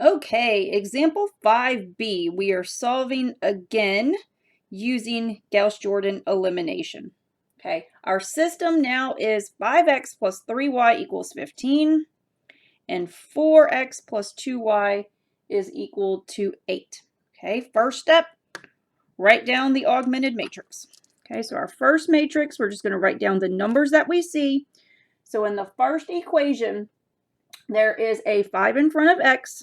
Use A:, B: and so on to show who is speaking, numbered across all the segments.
A: Okay, example 5b, we are solving again using Gauss-Jordan elimination. Okay, our system now is 5x plus 3y equals 15, and 4x plus 2y is equal to 8. Okay, first step, write down the augmented matrix. Okay, so our first matrix, we're just going to write down the numbers that we see. So in the first equation, there is a 5 in front of x,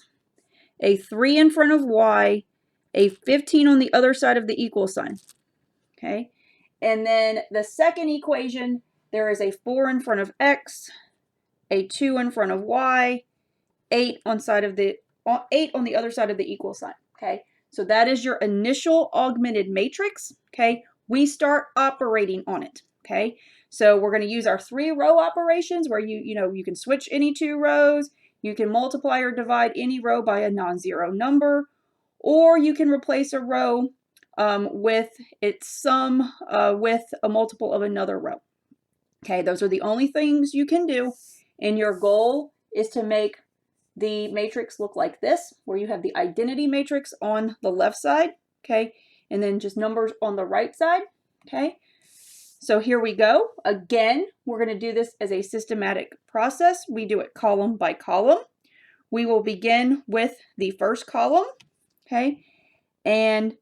A: a 3 in front of y, a 15 on the other side of the equal sign. Okay, and then the second equation, there is a 4 in front of x, a 2 in front of y, 8 on the other side of the equal sign. Okay, so that is your initial augmented matrix. Okay, we start operating on it. Okay, so we're going to use our 3-row operations where you can switch any 2 rows. You can multiply or divide any row by a non-zero number, or you can replace a row with its sum with a multiple of another row. Okay, those are the only things you can do, and your goal is to make the matrix look like this, where you have the identity matrix on the left side, okay, and then just numbers on the right side, okay. So here we go. Again, we're going to do this as a systematic process. We do it column by column. We will begin with the first column, okay, and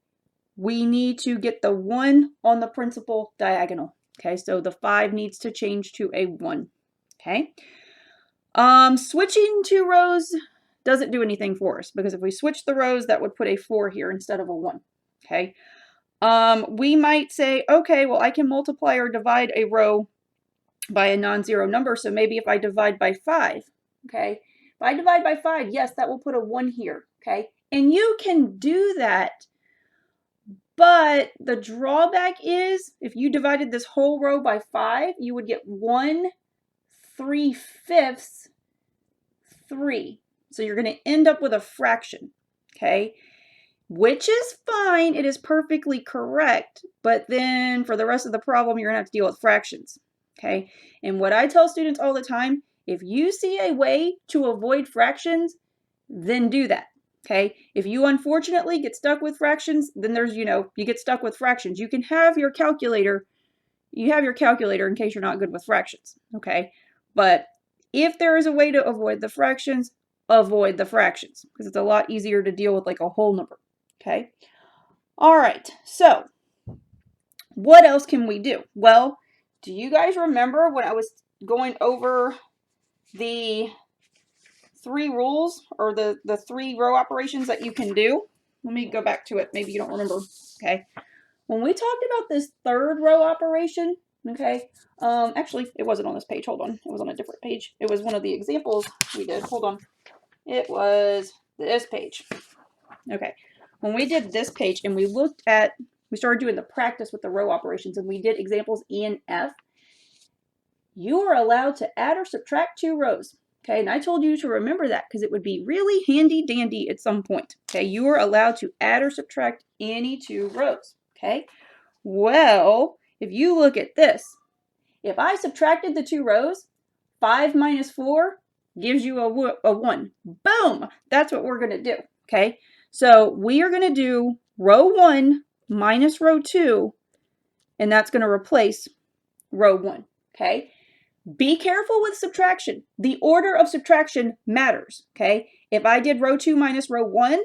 A: we need to get the 1 on the principal diagonal, okay, so the 5 needs to change to a 1, okay. Switching 2 rows doesn't do anything for us, because if we switch the rows, that would put a 4 here instead of a 1, okay. We might say, okay, well, I can multiply or divide a row by a non-zero number, so maybe if I divide by 5, okay, if I divide by 5, yes, that will put a 1 here, okay, and you can do that, but the drawback is if you divided this whole row by 5, you would get 1 3/5 3. So you're going to end up with a fraction, okay? Which is fine. It is perfectly correct. But then for the rest of the problem, you're going to have to deal with fractions, okay? And what I tell students all the time, if you see a way to avoid fractions, then do that, okay? If you unfortunately get stuck with fractions, then there's, you get stuck with fractions. You can have your calculator. You have your calculator in case you're not good with fractions, okay? But if there is a way to avoid the fractions, avoid the fractions, because it's a lot easier to deal with like a whole number, okay? All right, so what else can we do? Well, do you guys remember when I was going over the 3 rules or the 3-row operations that you can do? Let me go back to it. Maybe you don't remember, okay? When we talked about this 3rd row operation, okay, actually, it wasn't on this page. Hold on. It was on a different page. It was one of the examples we did. Hold on. It was this page. Okay. When we did this page and we started doing the practice with the row operations and we did examples E and F, you are allowed to add or subtract 2 rows. Okay, and I told you to remember that because it would be really handy dandy at some point. Okay, you are allowed to add or subtract any 2 rows. Okay, well, if you look at this, if I subtracted the 2 rows, 5 minus 4 gives you a 1. Boom! That's what we're going to do, okay? So we are going to do row 1 minus row 2, and that's going to replace row 1, okay? Be careful with subtraction. The order of subtraction matters, okay? If I did row 2 minus row 1,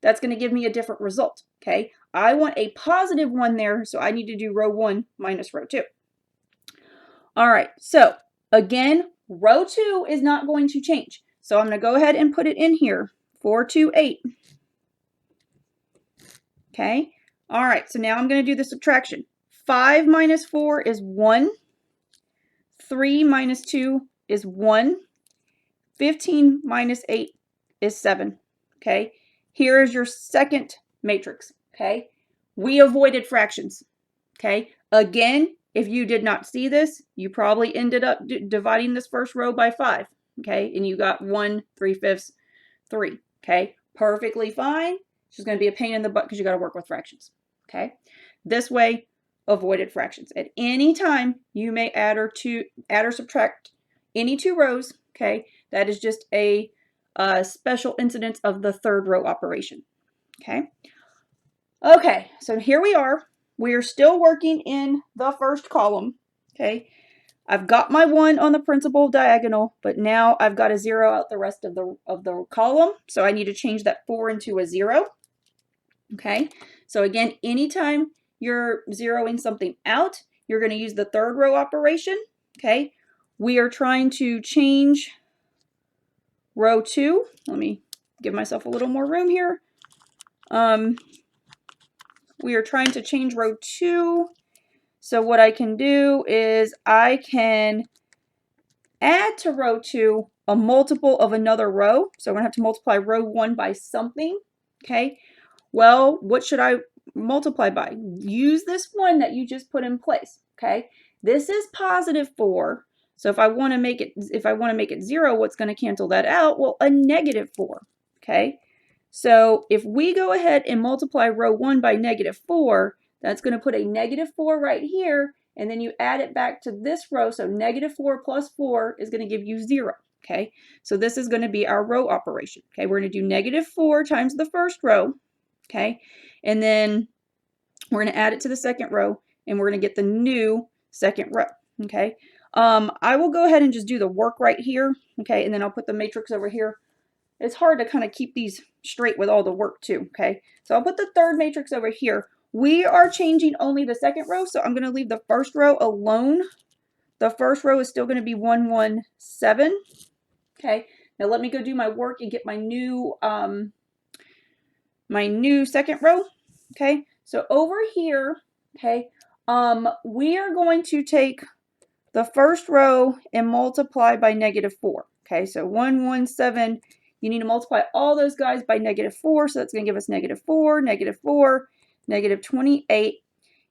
A: that's going to give me a different result, okay? I want a positive 1 there, so I need to do row 1 minus row 2. All right, so again, row 2 is not going to change. So I'm going to go ahead and put it in here, 4, 2, 8. Okay, all right, so now I'm going to do the subtraction. 5 minus 4 is 1. 3 minus 2 is 1. 15 minus 8 is 7. Okay, here is your second matrix. Okay, we avoided fractions. Okay, again, if you did not see this, you probably ended up dividing this first row by 5. Okay, and you got 1 3/5 3. Okay, perfectly fine. It's just going to be a pain in the butt because you got to work with fractions. Okay, this way, avoided fractions. At any time, you may add or subtract any 2 rows. Okay, that is just a special incidence of the third row operation. Okay. Okay, so here we are. We are still working in the first column. Okay. I've got my 1 on the principal diagonal, but now I've got to 0 out the rest of the column. So I need to change that 4 into a 0. Okay. So again, anytime you're zeroing something out, you're going to use the third row operation. Okay. We are trying to change row 2. Let me give myself a little more room here. We are trying to change row 2. So what I can do is I can add to row 2 a multiple of another row. So I'm going to have to multiply row 1 by something. Okay. Well, what should I multiply by? Use this 1 that you just put in place. Okay. This is positive 4. So if I want to make it 0, what's going to cancel that out? Well, a negative 4. Okay. So if we go ahead and multiply row 1 by negative 4, that's going to put a negative 4 right here, and then you add it back to this row. So negative 4 plus 4 is going to give you 0. Okay, so this is going to be our row operation. Okay, we're going to do negative 4 times the first row. Okay, and then we're going to add it to the second row, and we're going to get the new second row. Okay, I will go ahead and just do the work right here. Okay, and then I'll put the matrix over here. It's hard to kind of keep these straight with all the work too, okay? So I'll put the third matrix over here. We are changing only the second row, so I'm going to leave the first row alone. The first row is still going to be 1, 1, 7. Okay, now let me go do my work and get my new second row. Okay, so over here, okay, we are going to take the first row and multiply by negative 4. Okay, so 1, 1, 7. You need to multiply all those guys by negative 4, so that's going to give us negative 4, negative 28.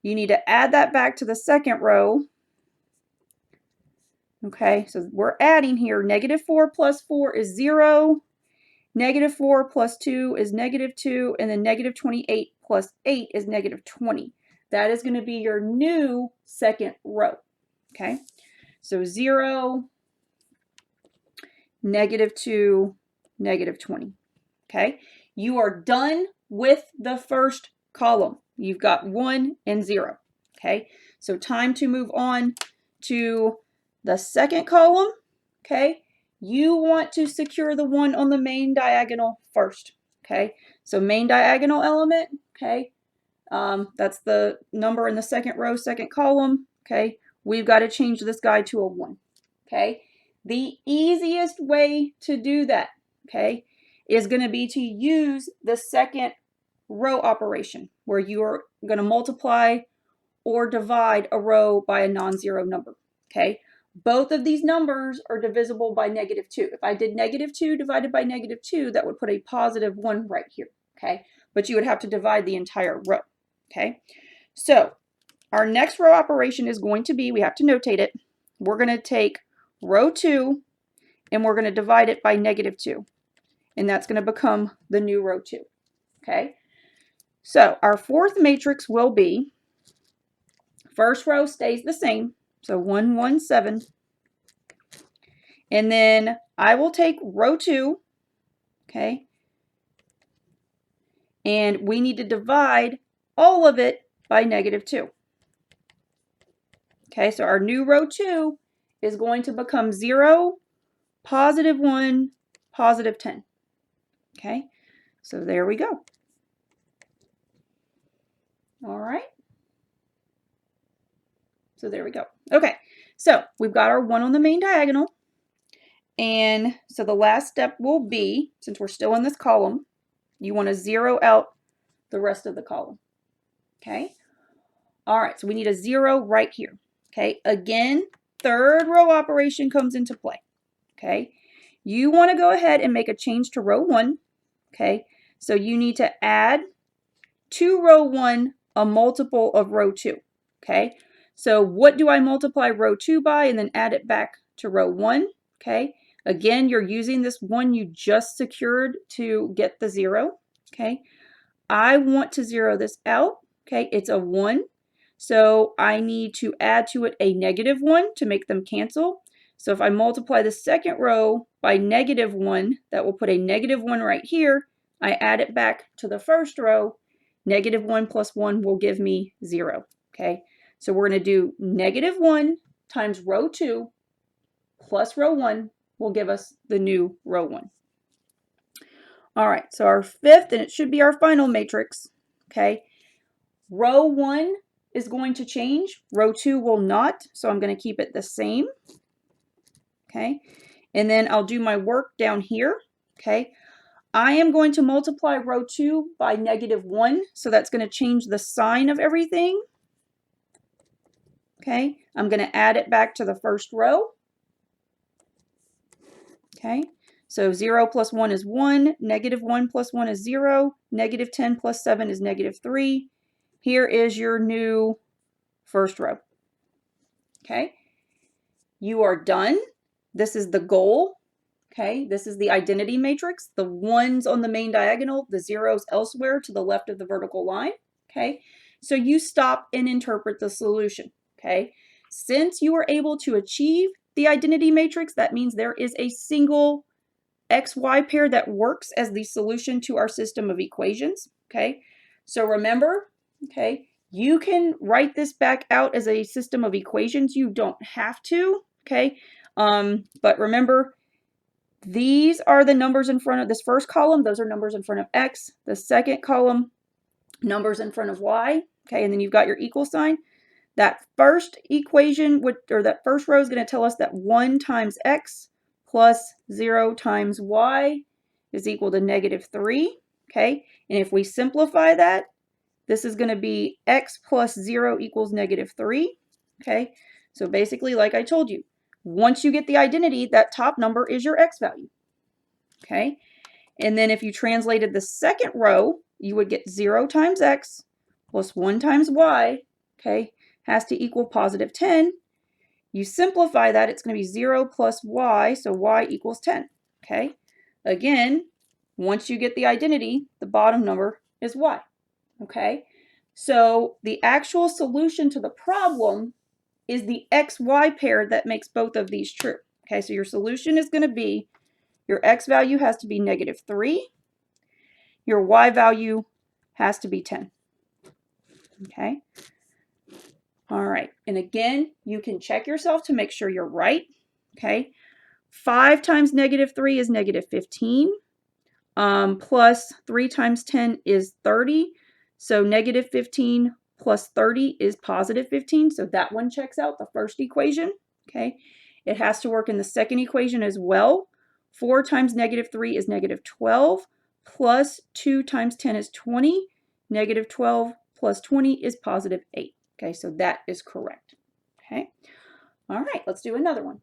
A: You need to add that back to the second row. Okay, so we're adding here. Negative 4 plus 4 is 0. Negative 4 plus 2 is negative 2. And then negative 28 plus 8 is negative 20. That is going to be your new second row. Okay, so 0, negative 2, negative 20. Okay, you are done with the first column. You've got 1 and 0. Okay, so time to move on to the second column. Okay, you want to secure the 1 on the main diagonal first. Okay, so main diagonal element. Okay, that's the number in the second row, second column. Okay, we've got to change this guy to a 1. Okay, the easiest way to do that, okay, is going to be to use the second row operation where you are going to multiply or divide a row by a non-zero number. Okay, both of these numbers are divisible by negative 2. If I did negative 2 divided by negative 2, that would put a positive 1 right here. Okay, but you would have to divide the entire row. Okay, so our next row operation is going to be, we have to notate it, we're going to take row 2 and we're going to divide it by negative 2. And that's going to become the new row 2. Okay, so our fourth matrix will be, first row stays the same, so 1, 1, 7. And then I will take row 2, okay, and we need to divide all of it by negative 2. Okay, so our new row 2 is going to become 0, positive 1, positive 10. Okay, so there we go. All right. So there we go. Okay, so we've got our 1 on the main diagonal. And so the last step will be, since we're still in this column, you want to 0 out the rest of the column. Okay. All right, so we need a 0 right here. Okay, again, third row operation comes into play. Okay, you want to go ahead and make a change to row 1. Okay, so you need to add to row 1 a multiple of row 2. Okay, so what do I multiply row 2 by and then add it back to row 1? Okay, again, you're using this 1 you just secured to get the 0. Okay, I want to 0 this out. Okay, it's a 1. So I need to add to it a negative 1 to make them cancel. So if I multiply the second row by -1, that will put a -1 right here. I add it back to the first row. -1 plus 1 will give me 0. Okay, so we're going to do -1 times row 2 plus row 1 will give us the new row 1. All right, so our fifth, and it should be our final matrix, okay, row 1 is going to change. Row 2 will not, so I'm going to keep it the same. Okay, and then I'll do my work down here. Okay, I am going to multiply row 2 by -1, so that's going to change the sign of everything. Okay, I'm going to add it back to the first row. Okay, so 0 plus 1 is 1, -1 plus 1 is 0, -10 plus 7 is -3. Here is your new first row. Okay, you are done. This is the goal. Okay, this is the identity matrix, the ones on the main diagonal, the zeros elsewhere to the left of the vertical line. Okay, so you stop and interpret the solution. Okay, since you are able to achieve the identity matrix, that means there is a single XY pair that works as the solution to our system of equations. Okay, so remember, okay, you can write this back out as a system of equations. You don't have to. Okay, but remember, these are the numbers in front of this first column. Those are numbers in front of X. The second column, numbers in front of Y. Okay, and then you've got your equal sign. That first equation would, or that first row is going to tell us that 1 times X plus 0 times Y is equal to -3. Okay, and if we simplify that, this is going to be X plus 0 equals -3. Okay, so basically, like I told you, once you get the identity, that top number is your X value. Okay, and then if you translated the second row, you would get 0 times X plus 1 times Y, okay, has to equal +10. You simplify that, it's going to be 0 plus Y, so Y equals 10. Okay, again, once you get the identity, the bottom number is Y. Okay, so the actual solution to the problem is the XY pair that makes both of these true. Okay, so your solution is going to be your X value has to be -3. Your Y value has to be 10. Okay. All right. And again, you can check yourself to make sure you're right. Okay. 5 times -3 is -15. Plus 3 times 10 is 30. So -15 plus 30 is +15. So that one checks out, the first equation. Okay. It has to work in the second equation as well. 4 times -3 is -12. Plus 2 times 10 is 20. -12 plus 20 is +8. Okay, so that is correct. Okay. All right, let's do another one.